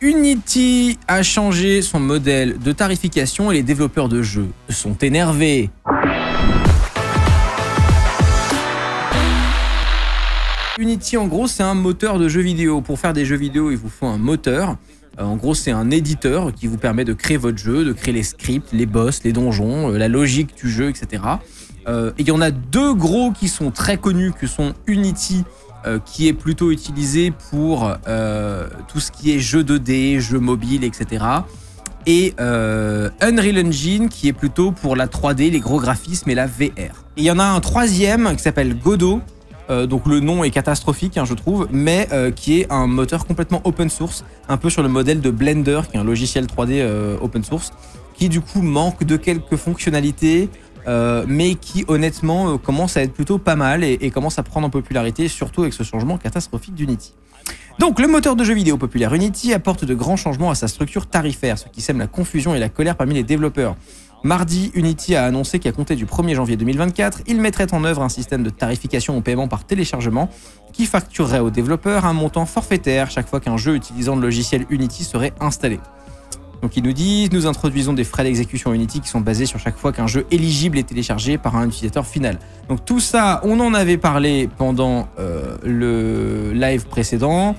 Unity a changé son modèle de tarification et les développeurs de jeux sont énervés. Unity, en gros, c'est un moteur de jeux vidéo. Pour faire des jeux vidéo, il vous faut un moteur. En gros, c'est un éditeur qui vous permet de créer votre jeu, de créer les scripts, les boss, les donjons, la logique du jeu, etc. Et il y en a deux gros qui sont très connus, que sont Unity, qui est plutôt utilisé pour tout ce qui est jeux 2D, jeux mobiles, etc. Et Unreal Engine, qui est plutôt pour la 3D, les gros graphismes et la VR. Et il y en a un troisième qui s'appelle Godot. Donc le nom est catastrophique, hein, je trouve, mais qui est un moteur complètement open source, un peu sur le modèle de Blender, qui est un logiciel 3D open source, qui du coup manque de quelques fonctionnalités, mais qui honnêtement commence à être plutôt pas mal et commence à prendre en popularité, surtout avec ce changement catastrophique d'Unity. Donc le moteur de jeux vidéo populaire Unity apporte de grands changements à sa structure tarifaire, ce qui sème la confusion et la colère parmi les développeurs. Mardi, Unity a annoncé qu'à compter du 1er janvier 2024, il mettrait en œuvre un système de tarification au paiement par téléchargement qui facturerait aux développeurs un montant forfaitaire chaque fois qu'un jeu utilisant le logiciel Unity serait installé. Donc ils nous disent, nous introduisons des frais d'exécution Unity qui sont basés sur chaque fois qu'un jeu éligible est téléchargé par un utilisateur final. Donc tout ça, on en avait parlé pendant le live précédent.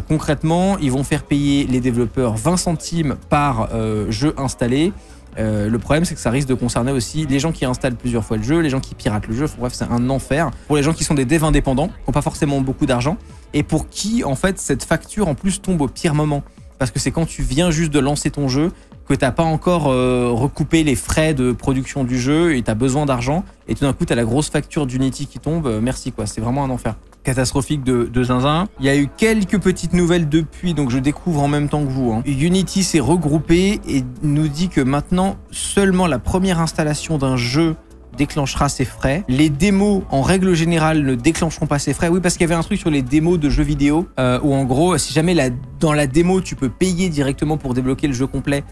Concrètement, ils vont faire payer les développeurs 20 centimes par jeu installé. Le problème, c'est que ça risque de concerner aussi les gens qui installent plusieurs fois le jeu, les gens qui piratent le jeu. Bref, c'est un enfer pour les gens qui sont des devs indépendants, qui n'ont pas forcément beaucoup d'argent, et pour qui, en fait, cette facture en plus tombe au pire moment. Parce que c'est quand tu viens juste de lancer ton jeu, que tu n'as pas encore recoupé les frais de production du jeu et tu as besoin d'argent, et tout d'un coup, tu as la grosse facture d'Unity qui tombe. Merci, quoi. C'est vraiment un enfer catastrophique de zinzin. Il y a eu quelques petites nouvelles depuis, donc je découvre en même temps que vous. Unity s'est regroupé et nous dit que maintenant, seulement la première installation d'un jeu déclenchera ses frais. Les démos, en règle générale, ne déclencheront pas ses frais. Oui, parce qu'il y avait un truc sur les démos de jeux vidéo, où en gros, si jamais dans la démo, tu peux payer directement pour débloquer le jeu complet,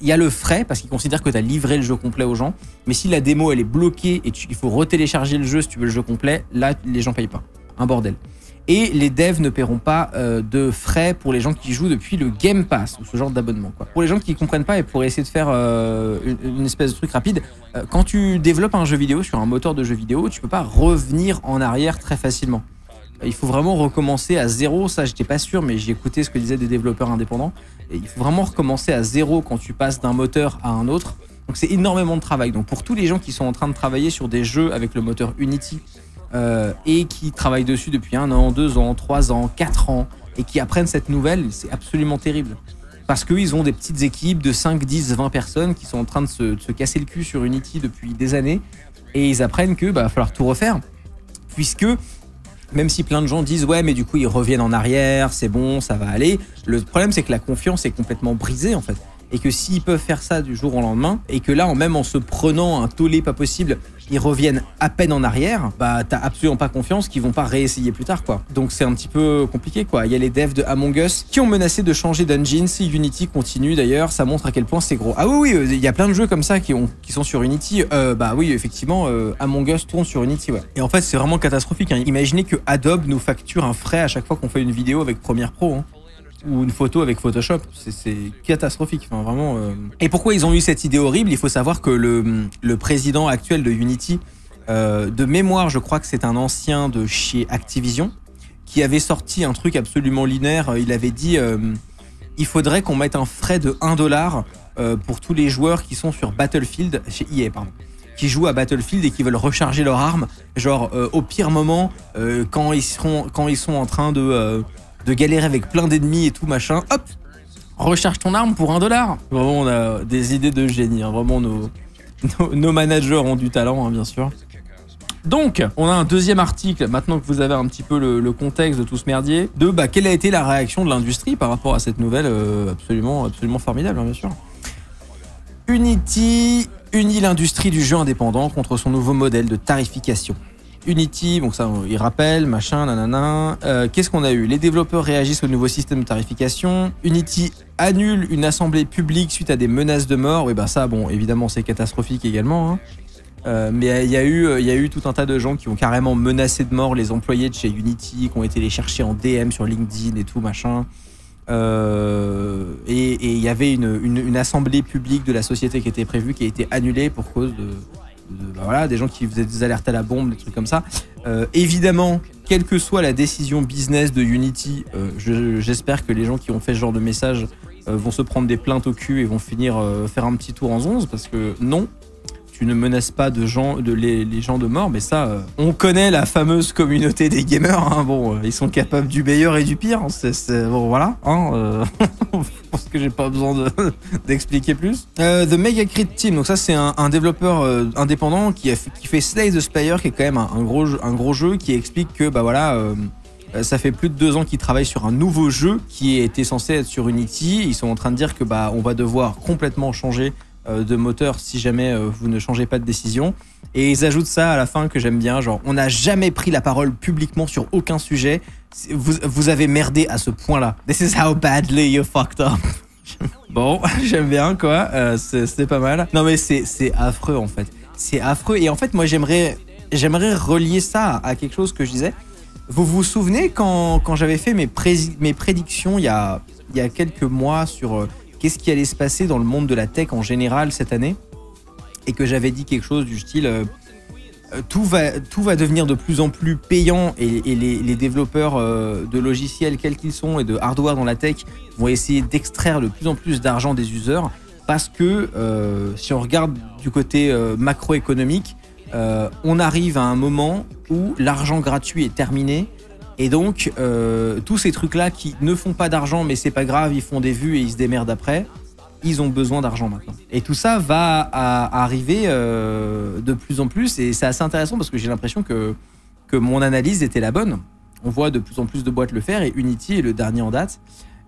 il y a le frais, parce qu'ils considèrent que tu as livré le jeu complet aux gens. Mais si la démo, elle est bloquée et il faut retélécharger le jeu si tu veux le jeu complet, là, les gens payent pas. Un bordel. Et les devs ne paieront pas de frais pour les gens qui jouent depuis le Game Pass ou ce genre d'abonnement, quoi. Pour les gens qui ne comprennent pas et pour essayer de faire une espèce de truc rapide, quand tu développes un jeu vidéo sur un moteur de jeu vidéo, tu peux pas revenir en arrière très facilement. Il faut vraiment recommencer à zéro. Ça, j'étais pas sûr, mais j'ai écouté ce que disaient des développeurs indépendants. Et il faut vraiment recommencer à zéro quand tu passes d'un moteur à un autre. Donc c'est énormément de travail. Donc pour tous les gens qui sont en train de travailler sur des jeux avec le moteur Unity, et qui travaillent dessus depuis 1 an, 2 ans, 3 ans, 4 ans, et qui apprennent cette nouvelle, c'est absolument terrible. Parce qu'ils ont des petites équipes de 5, 10, 20 personnes qui sont en train de se casser le cul sur Unity depuis des années, et ils apprennent que va falloir tout refaire, puisque même si plein de gens disent ouais mais du coup ils reviennent en arrière, c'est bon, ça va aller, le problème c'est que la confiance est complètement brisée en fait. Et que s'ils peuvent faire ça du jour au lendemain, et que là, même en se prenant un tollé pas possible, ils reviennent à peine en arrière, bah t'as absolument pas confiance qu'ils vont pas réessayer plus tard, quoi. Donc c'est un petit peu compliqué, quoi. Il y a les devs de Among Us qui ont menacé de changer d'engine si Unity continue, d'ailleurs. Ça montre à quel point c'est gros. Ah oui, il y a plein de jeux comme ça qui sont sur Unity. Bah oui, effectivement, Among Us tourne sur Unity, ouais. Et en fait, c'est vraiment catastrophique, hein. Imaginez que Adobe nous facture un frais à chaque fois qu'on fait une vidéo avec Premiere Pro, hein, ou une photo avec Photoshop, c'est catastrophique, enfin vraiment. Et pourquoi ils ont eu cette idée horrible? Il faut savoir que le président actuel de Unity, de mémoire, je crois que c'est un ancien de chez Activision, qui avait sorti un truc absolument lunaire. Il avait dit il faudrait qu'on mette un frais de $1 pour tous les joueurs qui sont sur Battlefield, chez EA, pardon, qui jouent à Battlefield et qui veulent recharger leur arme, genre au pire moment, quand ils sont en train de galérer avec plein d'ennemis et tout machin, hop, recharge ton arme pour $1. Vraiment, on a des idées de génie, hein. Vraiment, nos managers ont du talent, hein, bien sûr. Donc, on a un deuxième article, maintenant que vous avez un petit peu le contexte de tout ce merdier, de quelle a été la réaction de l'industrie par rapport à cette nouvelle absolument formidable, hein, bien sûr. Unity unit l'industrie du jeu indépendant contre son nouveau modèle de tarification. Unity, donc ça, il rappelle, machin, nanana. Qu'est-ce qu'on a eu? Les développeurs réagissent au nouveau système de tarification. Unity annule une assemblée publique suite à des menaces de mort. Oui, bah ça, bon, évidemment, c'est catastrophique également, hein. Mais il y a eu tout un tas de gens qui ont carrément menacé de mort les employés de chez Unity, qui ont été les chercher en DM sur LinkedIn et tout, machin. Et il y avait une assemblée publique de la société qui était prévue, qui a été annulée pour cause bah voilà, des gens qui faisaient des alertes à la bombe, des trucs comme ça. Évidemment, quelle que soit la décision business de Unity, j'espère que les gens qui ont fait ce genre de message vont se prendre des plaintes au cul et vont finir faire un petit tour en 11, parce que non, tu ne menaces pas les gens de mort, mais ça, on connaît la fameuse communauté des gamers, hein. Bon, ils sont capables du meilleur et du pire, bon voilà, hein, je pense que j'ai pas besoin d'expliquer plus. The Mega Crit Team, donc ça c'est un développeur indépendant qui fait Slay the Spire, qui est quand même un gros jeu, qui explique que bah voilà, ça fait plus de 2 ans qu'ils travaillent sur un nouveau jeu qui était censé être sur Unity. Ils sont en train de dire que bah on va devoir complètement changer de moteur si jamais vous ne changez pas de décision. Et ils ajoutent ça à la fin que j'aime bien, genre on n'a jamais pris la parole publiquement sur aucun sujet. Vous avez merdé à ce point-là. This is how badly you fucked up. Bon, j'aime bien quoi, c'est pas mal. Non mais c'est affreux en fait. C'est affreux et en fait moi j'aimerais relier ça à quelque chose que je disais. Vous vous souvenez quand j'avais fait mes prédictions il y a quelques mois sur qu'est-ce qui allait se passer dans le monde de la tech en général cette année, et que j'avais dit quelque chose du style tout va devenir de plus en plus payant et les développeurs de logiciels quels qu'ils sont et de hardware dans la tech vont essayer d'extraire de plus en plus d'argent des users, parce que si on regarde du côté macroéconomique, on arrive à un moment où l'argent gratuit est terminé. Et donc, tous ces trucs-là qui ne font pas d'argent, mais c'est pas grave, ils font des vues et ils se démerdent après, ils ont besoin d'argent maintenant. Et tout ça va arriver de plus en plus, et c'est assez intéressant parce que j'ai l'impression que mon analyse était la bonne. On voit de plus en plus de boîtes le faire, et Unity est le dernier en date.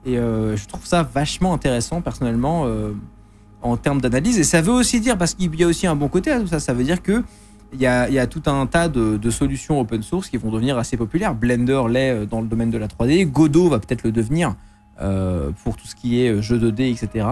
Et je trouve ça vachement intéressant, personnellement, en termes d'analyse. Et ça veut aussi dire, parce qu'il y a aussi un bon côté à tout ça, ça veut dire que il y a tout un tas de solutions open source qui vont devenir assez populaires. Blender l'est dans le domaine de la 3D. Godot va peut-être le devenir pour tout ce qui est jeux 2D, etc.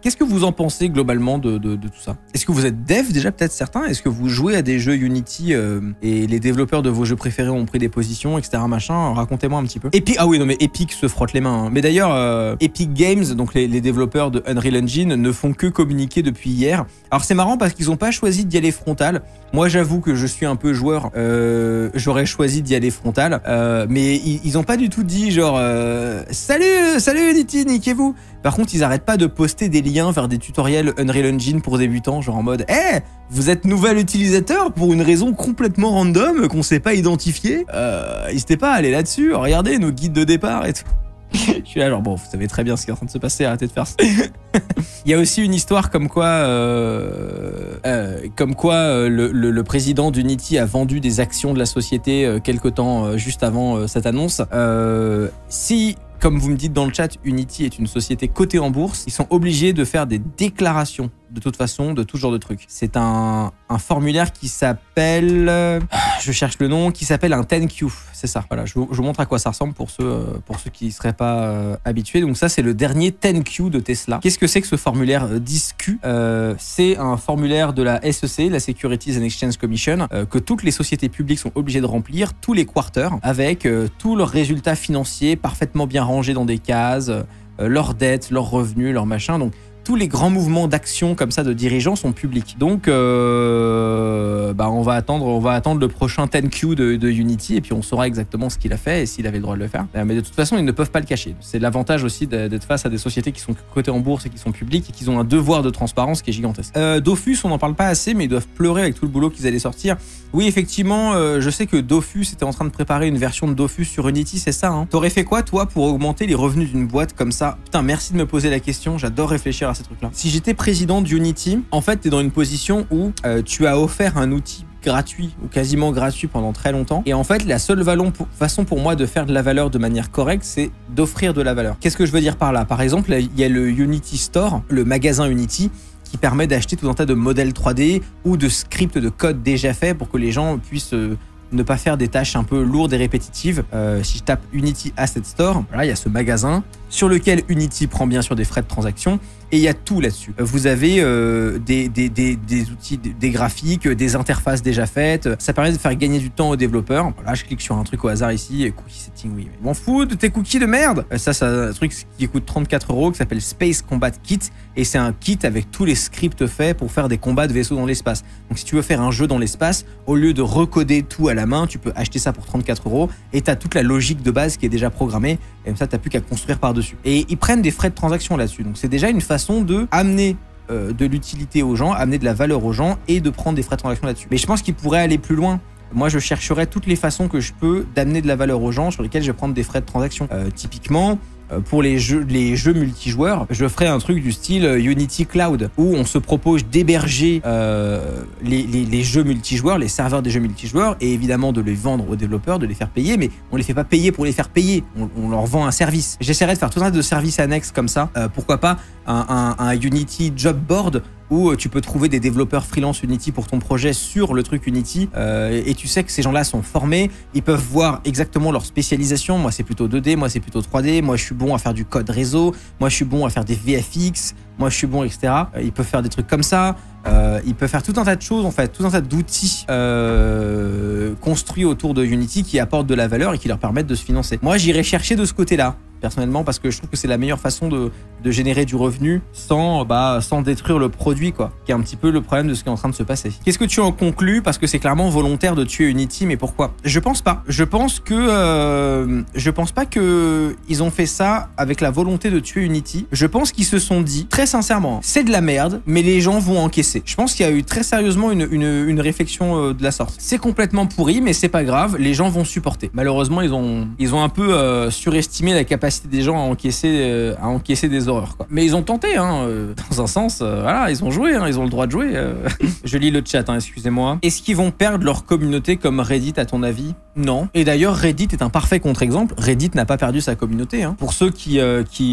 Qu'est-ce que vous en pensez globalement de tout ça? Est-ce que vous êtes dev déjà, peut-être certains? Est-ce que vous jouez à des jeux Unity et les développeurs de vos jeux préférés ont pris des positions, etc. machin? Racontez-moi un petit peu. Epic, ah oui, non mais Epic se frotte les mains, hein. Mais d'ailleurs, Epic Games, donc les développeurs de Unreal Engine, ne font que communiquer depuis hier. Alors c'est marrant parce qu'ils n'ont pas choisi d'y aller frontal. Moi j'avoue que je suis un peu joueur, j'aurais choisi d'y aller frontal, mais ils n'ont pas du tout dit genre salut Unity, niquez-vous. Par contre, ils arrêtent pas de poster des liens vers des tutoriels Unreal Engine pour débutants, genre en mode « Hey, vous êtes nouvel utilisateur pour une raison complètement random qu'on sait pas identifier. N'hésitez pas à aller là-dessus, regardez nos guides de départ et tout. » Je suis là genre bon, vous savez très bien ce qui est en train de se passer, arrêtez de faire ça. Il y a aussi une histoire comme quoi le président d'Unity a vendu des actions de la société quelque temps juste avant cette annonce. Si, comme vous me dites dans le chat, Unity est une société cotée en bourse, ils sont obligés de faire des déclarations de toute façon, de tout genre de trucs. C'est un formulaire qui s'appelle... je cherche le nom, qui s'appelle un 10Q. C'est ça, voilà, je vous montre à quoi ça ressemble pour ceux qui ne seraient pas habitués. Donc ça, c'est le dernier 10Q de Tesla. Qu'est-ce que c'est que ce formulaire 10Q? C'est un formulaire de la SEC, la Securities and Exchange Commission, que toutes les sociétés publiques sont obligées de remplir tous les quarters, avec tous leurs résultats financiers parfaitement bien rangés dans des cases, leurs dettes, leurs revenus, leurs machins. Donc tous les grands mouvements d'action comme ça de dirigeants sont publics. Donc on va attendre le prochain 10Q de Unity et puis on saura exactement ce qu'il a fait et s'il avait le droit de le faire. Mais de toute façon, ils ne peuvent pas le cacher. C'est l'avantage aussi d'être face à des sociétés qui sont cotées en bourse et qui sont publiques et qui ont un devoir de transparence qui est gigantesque. Dofus, on n'en parle pas assez, mais ils doivent pleurer avec tout le boulot qu'ils allaient sortir. Oui, effectivement, je sais que Dofus était en train de préparer une version de Dofus sur Unity, c'est ça, hein. T'aurais fait quoi, toi, pour augmenter les revenus d'une boîte comme ça? Putain, merci de me poser la question, j'adore réfléchir à ces trucs-là. Si j'étais président d'Unity, en fait, t'es dans une position où tu as offert un outil gratuit ou quasiment gratuit pendant très longtemps. Et en fait, la seule façon pour moi de faire de la valeur de manière correcte, c'est d'offrir de la valeur. Qu'est-ce que je veux dire par là? Par exemple, il y a le Unity Store, le magasin Unity, qui permet d'acheter tout un tas de modèles 3D ou de scripts de code déjà faits pour que les gens puissent ne pas faire des tâches un peu lourdes et répétitives. Si je tape Unity Asset Store, voilà, il y a ce magasin. sur lequel Unity prend bien sûr des frais de transaction. Et il y a tout là-dessus. Vous avez des outils, des graphiques, des interfaces déjà faites. Ça permet de faire gagner du temps aux développeurs. Là, je clique sur un truc au hasard ici. Cookie setting, oui. Mais m'en fous de tes cookies de merde. Ça, c'est un truc qui coûte 34 € qui s'appelle Space Combat Kit. Et c'est un kit avec tous les scripts faits pour faire des combats de vaisseaux dans l'espace. Donc, si tu veux faire un jeu dans l'espace, au lieu de recoder tout à la main, tu peux acheter ça pour 34 € et tu as toute la logique de base qui est déjà programmée. Et comme ça, tu n'as plus qu'à construire par-dessus. Et ils prennent des frais de transaction là-dessus. Donc, c'est déjà une façon de amener de l'utilité aux gens, amener de la valeur aux gens et de prendre des frais de transaction là-dessus. Mais je pense qu'ils pourraient aller plus loin. Moi, je chercherais toutes les façons que je peux d'amener de la valeur aux gens sur lesquelles je vais prendre des frais de transaction. Typiquement, pour les jeux multijoueurs, je ferai un truc du style Unity Cloud où on se propose d'héberger les jeux multijoueurs, les serveurs des jeux multijoueurs et évidemment de les vendre aux développeurs, de les faire payer, mais on les fait pas payer pour les faire payer, on leur vend un service. J'essaierai de faire tout un tas de services annexes comme ça. Pourquoi pas un Unity Job Board où tu peux trouver des développeurs freelance Unity pour ton projet sur le truc Unity et tu sais que ces gens-là sont formés, ils peuvent voir exactement leur spécialisation. Moi, c'est plutôt 2D, moi, c'est plutôt 3D, moi, je suis bon à faire du code réseau, moi, je suis bon à faire des VFX, moi, je suis bon, etc. Ils peuvent faire des trucs comme ça. Ils peuvent faire tout un tas de choses, en fait, tout un tas d'outils construits autour de Unity qui apportent de la valeur et qui leur permettent de se financer. Moi, j'irai chercher de ce côté-là, personnellement, parce que je trouve que c'est la meilleure façon de générer du revenu sans détruire le produit, quoi, qui est un petit peu le problème de ce qui est en train de se passer. Qu'est-ce que tu en conclus? Parce que c'est clairement volontaire de tuer Unity, mais pourquoi? Je pense pas. Je pense pas que ils ont fait ça avec la volonté de tuer Unity. Je pense qu'ils se sont dit, très sincèrement, c'est de la merde, mais les gens vont encaisser. Je pense qu'il y a eu très sérieusement une réflexion de la sorte. C'est complètement pourri, mais c'est pas grave, les gens vont supporter. Malheureusement, ils ont un peu surestimé la capacité des gens à encaisser des horreurs, quoi. Mais ils ont tenté, hein, dans un sens, voilà, ils ont joué, hein, ils ont le droit de jouer. Je lis le chat, hein, excusez-moi. Est-ce qu'ils vont perdre leur communauté comme Reddit, à ton avis? Non. Et d'ailleurs, Reddit est un parfait contre-exemple. Reddit n'a pas perdu sa communauté, hein. Pour ceux qui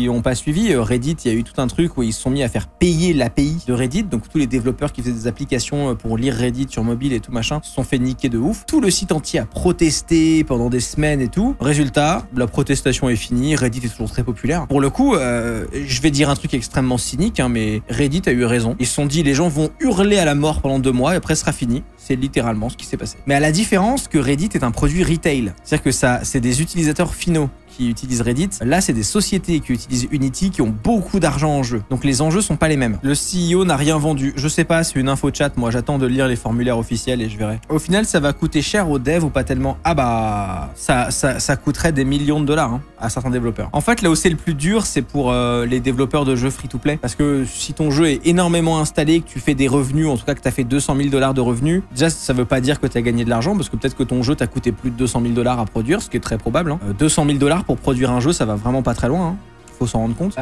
ont pas suivi, Reddit, il y a eu tout un truc où ils se sont mis à faire payer l'API de Reddit, donc tous les développeurs qui faisaient des applications pour lire Reddit sur mobile et tout machin se sont fait niquer de ouf. Tout le site entier a protesté pendant des semaines et tout. Résultat, la protestation est finie, Reddit est toujours très populaire. Pour le coup, je vais dire un truc extrêmement cynique, hein, mais Reddit a eu raison. Ils se sont dit, les gens vont hurler à la mort pendant 2 mois et après ce sera fini. C'est littéralement ce qui s'est passé. Mais à la différence que Reddit est un produit retail. C'est-à-dire que ça, c'est des utilisateurs finaux qui utilisent Reddit. Là, c'est des sociétés qui utilisent Unity qui ont beaucoup d'argent en jeu. Donc les enjeux sont pas les mêmes. Le CEO n'a rien vendu. Je sais pas, c'est une info chat. Moi, j'attends de lire les formulaires officiels et je verrai. Au final, ça va coûter cher aux devs ou pas tellement? Ah bah, ça coûterait des millions de dollars, hein, à certains développeurs. En fait, là où c'est le plus dur, c'est pour les développeurs de jeux free-to-play. Parce que si ton jeu est énormément installé, que tu fais des revenus, en tout cas que tu as fait 200 000 $ de revenus, déjà, ça veut pas dire que tu as gagné de l'argent, parce que peut-être que ton jeu t'a coûté plus de 200 000 $ à produire, ce qui est très probable, hein. 200 000 $ pour produire un jeu, ça va vraiment pas très loin, hein. Faut s'en rendre compte.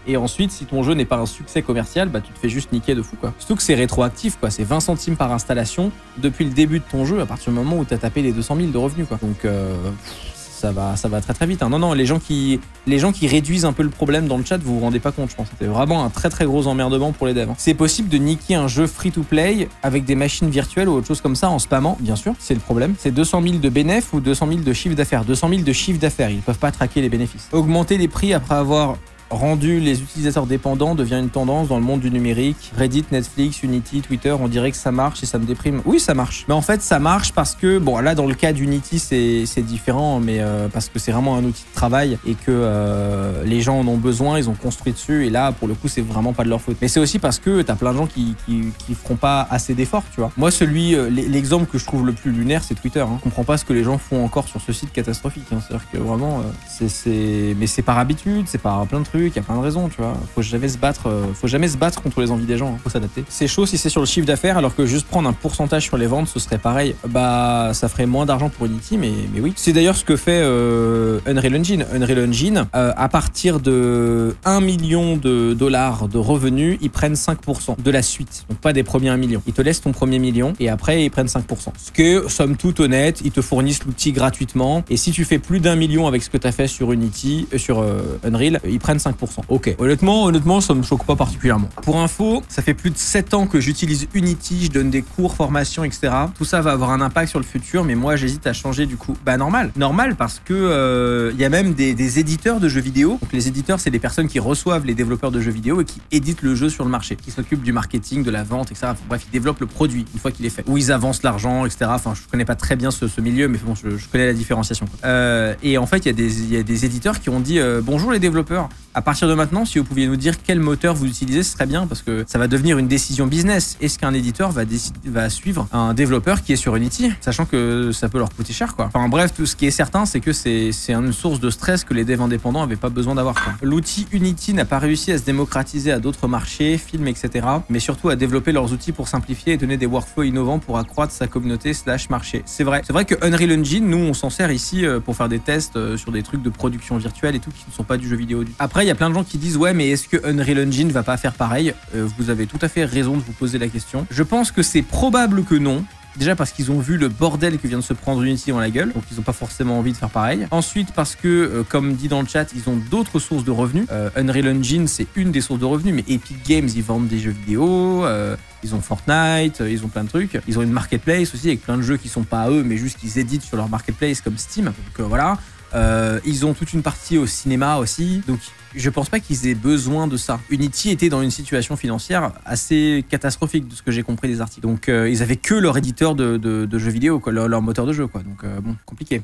Et ensuite, si ton jeu n'est pas un succès commercial, bah tu te fais juste niquer de fou, quoi. Surtout que c'est rétroactif, quoi. C'est 20 centimes par installation depuis le début de ton jeu, à partir du moment où t'as tapé les 200 000 de revenus, quoi. Donc ça va très très vite, hein. Non, les gens qui réduisent un peu le problème dans le chat, vous vous rendez pas compte, je pense. C'était vraiment un très très gros emmerdement pour les devs, hein. C'est possible de niquer un jeu free-to-play avec des machines virtuelles ou autre chose comme ça en spammant, bien sûr, c'est le problème. C'est 200 000 de bénéfices ou 200 000 de chiffre d'affaires. 200 000 de chiffre d'affaires, ils peuvent pas traquer les bénéfices. Augmenter les prix après avoir rendu les utilisateurs dépendants devient une tendance dans le monde du numérique. Reddit, Netflix, Unity, Twitter, on dirait que ça marche et ça me déprime. Oui, ça marche. Mais en fait, ça marche parce que, bon, là, dans le cas d'Unity, c'est différent, mais parce que c'est vraiment un outil de travail et que les gens en ont besoin, ils ont construit dessus, et là, pour le coup, c'est vraiment pas de leur faute. Mais c'est aussi parce que t'as plein de gens qui feront pas assez d'efforts, tu vois. Moi, l'exemple que je trouve le plus lunaire, c'est Twitter, hein. Je comprends pas ce que les gens font encore sur ce site catastrophique, hein. C'est-à-dire que vraiment, mais c'est par habitude, c'est par plein de trucs. Il y a plein de raisons, tu vois. Faut jamais se battre contre les envies des gens, hein. Faut s'adapter. C'est chaud si c'est sur le chiffre d'affaires, alors que juste prendre un pourcentage sur les ventes, ce serait pareil. Bah, ça ferait moins d'argent pour Unity, mais oui. C'est d'ailleurs ce que fait Unreal Engine. Unreal Engine, à partir de 1 million de dollars de revenus, ils prennent 5% de la suite. Donc pas des premiers 1 million. Ils te laissent ton premier million et après ils prennent 5%. Ce que, somme toute honnête, ils te fournissent l'outil gratuitement. Et si tu fais plus d'1 million avec ce que tu as fait sur Unity, sur Unreal, ils prennent 25%. Ok, honnêtement, ça me choque pas particulièrement. Pour info, ça fait plus de 7 ans que j'utilise Unity, je donne des cours, formations, etc. Tout ça va avoir un impact sur le futur, mais moi j'hésite à changer du coup. Bah normal parce que y a même des éditeurs de jeux vidéo. Donc les éditeurs, c'est des personnes qui reçoivent les développeurs de jeux vidéo et qui éditent le jeu sur le marché, qui s'occupent du marketing, de la vente, etc. Bref, ils développent le produit une fois qu'il est fait. Où ils avancent l'argent, etc. Enfin, je connais pas très bien ce milieu, mais bon, je connais la différenciation. Et en fait, il y a des éditeurs qui ont dit bonjour les développeurs. À partir de maintenant, si vous pouviez nous dire quel moteur vous utilisez, ce serait bien parce que ça va devenir une décision business. Est-ce qu'un éditeur va suivre un développeur qui est sur Unity, sachant que ça peut leur coûter cher, quoi. Enfin bref, tout ce qui est certain, c'est que c'est une source de stress que les devs indépendants n'avaient pas besoin d'avoir. L'outil Unity n'a pas réussi à se démocratiser à d'autres marchés, films, etc. Mais surtout à développer leurs outils pour simplifier et donner des workflows innovants pour accroître sa communauté / marché. C'est vrai que Unreal Engine, nous, on s'en sert ici pour faire des tests sur des trucs de production virtuelle et tout qui ne sont pas du jeu vidéo. Après, il y a plein de gens qui disent ouais, mais est-ce que Unreal Engine va pas faire pareil? Vous avez tout à fait raison de vous poser la question. Je pense que c'est probable que non. Déjà parce qu'ils ont vu le bordel que vient de se prendre Unity dans la gueule, donc ils n'ont pas forcément envie de faire pareil. Ensuite parce que, comme dit dans le chat, ils ont d'autres sources de revenus. Unreal Engine, c'est une des sources de revenus, mais Epic Games, ils vendent des jeux vidéo, ils ont Fortnite, ils ont plein de trucs. Ils ont une marketplace aussi avec plein de jeux qui sont pas à eux, mais juste qu'ils éditent sur leur marketplace comme Steam. Donc voilà. Ils ont toute une partie au cinéma aussi, donc je pense pas qu'ils aient besoin de ça. Unity était dans une situation financière assez catastrophique de ce que j'ai compris des articles. Donc ils avaient que leur éditeur de jeux vidéo, quoi, leur moteur de jeu, quoi. Donc bon, compliqué.